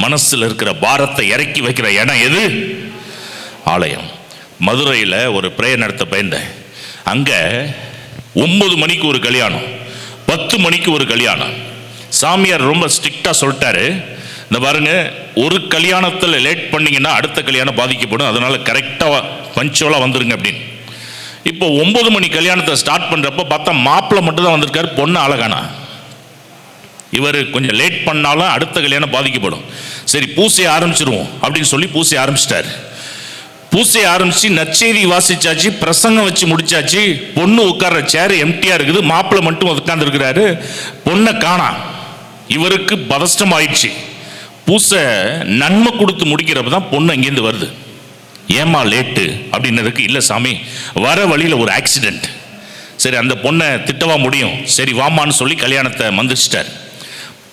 மனசில் இருக்கிற பாரத்தை இறக்கி வைக்கிற இடம் எது? ஆலயம். மதுரையில் ஒரு பிரேயர் நடத்த பயந்தேன். அங்கே 9 மணிக்கு ஒரு கல்யாணம், 10 மணிக்கு ஒரு கல்யாணம். சாமியார் ரொம்ப ஸ்ட்ரிக்டாக சொல்லிட்டாரு, இந்த பாருங்க, ஒரு கல்யாணத்தில் லேட் பண்ணிங்கன்னா அடுத்த கல்யாணம் பாதிக்கப்படும், அதனால கரெக்டாக பஞ்சுவலாக வந்துருங்க அப்படின்னு. இப்போ 9 மணி கல்யாணத்தை ஸ்டார்ட் பண்ணுறப்ப பார்த்தா மாப்பிள்ளை மட்டும் தான் வந்திருக்காரு, பொண்ணு அழகானா. இவர் கொஞ்சம் லேட் பண்ணாலும் அடுத்த கல்யாணம் பாதிக்கப்படும். சரி, பூசையை ஆரம்பிச்சிருவோம் அப்படின்னு சொல்லி பூசையை ஆரம்பிச்சிட்டார். பூசையை ஆரம்பிச்சு நற்செய்தி வாசிச்சாச்சு, பிரசங்கம் வச்சு முடிச்சாச்சு. பொண்ணு உட்கார்ற சேர் எம்டியா இருக்குது, மாப்பிள்ளை மட்டும் உட்கார்ந்து இருக்கிறாரு. பொண்ணை காணா. இவருக்கு பதஷ்டம் ஆயிடுச்சு. பூசை நன்மை கொடுத்து முடிக்கிறப்ப தான் பொண்ணு இங்கேருந்து வருது. ஏமா லேட்டு அப்படின்னதுக்கு, இல்லை சாமி, வர வழியில் ஒரு ஆக்சிடென்ட். சரி, அந்த பொண்ணை திட்டவா முடியும், சரி வாமான்னு சொல்லி கல்யாணத்தை மந்திரிச்சிட்டார்.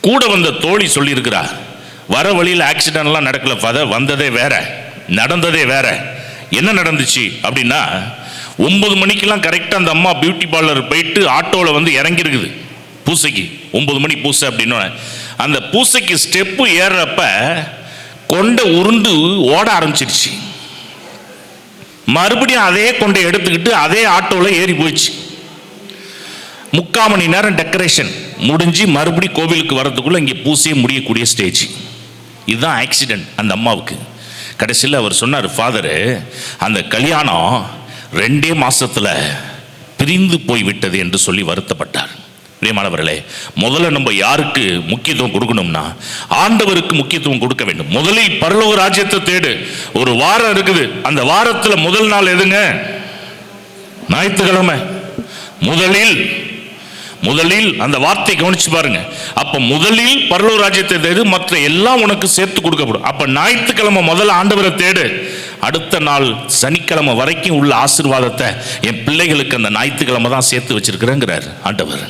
கூட வந்த தோழி சொல்லியிருக்கிறா, வர வழியில் ஆக்சிடென்ட்லாம் நடக்கல ஃபாதர், வந்ததே வேற, நடந்ததே வேற. என்ன நடந்துச்சு அப்படின்னா, 9 மணிக்கெல்லாம் கரெக்டாக அந்த அம்மா பியூட்டி பார்லர் போயிட்டு ஆட்டோவில் வந்து இறங்கியிருக்குது பூசைக்கு. 9 மணி பூசை அப்படின்னா, அந்த பூசைக்கு ஸ்டெப்பு ஏறுறப்ப கொண்டை உருண்டு ஓட ஆரம்பிச்சிருச்சு. மறுபடியும் அதே கொண்டை எடுத்துக்கிட்டு அதே ஆட்டோவில் ஏறி போயிடுச்சு. 3/4 மணி நேரம் டெக்கரேஷன் முடிஞ்சு மறுபடியும் கோவிலுக்கு வரதுக்குள்ள இங்கே பூசையே முடியக்கூடிய ஸ்டேஜ். இதுதான் ஆக்சிடென்ட் அந்த அம்மாவுக்கு. கடைசியில் அவர் சொன்னார், ஃபாதரு, அந்த கல்யாணம் 2 மாசத்துல பிரிந்து போய்விட்டது என்று சொல்லி வருத்தப்பட்டார். பிரியமானவர்களே, முதல்ல நம்ம யாருக்கு முக்கியத்துவம் கொடுக்கணும்னா ஆண்டவருக்கு முக்கியத்துவம் கொடுக்க வேண்டும். முதலில் பரலோக ராஜ்யத்தை தேடு. ஒரு வாரம் இருக்குது, அந்த வாரத்தில் முதல் நாள் எதுங்க? ஞாயிற்றுக்கிழமை. முதலில் அந்த வார்த்தை கவனிச்சு பாருங்க. அப்ப முதலில் பரலோக ராஜ்யத்தை தேடு, மற்ற எல்லாம் உனக்கு சேர்த்து கொடுக்கப்படும். அப்ப ஞாயிற்றுக்கிழமை முதல்ல ஆண்டவரை தேடு. அடுத்த நாள் சனிக்கிழமை வரைக்கும் உள்ள ஆசீர்வாதத்தை என் பிள்ளைகளுக்கு அந்த ஞாயிற்றுக்கிழமை தான் சேர்த்து வச்சிருக்கிறேங்கிறார் ஆண்டவர்.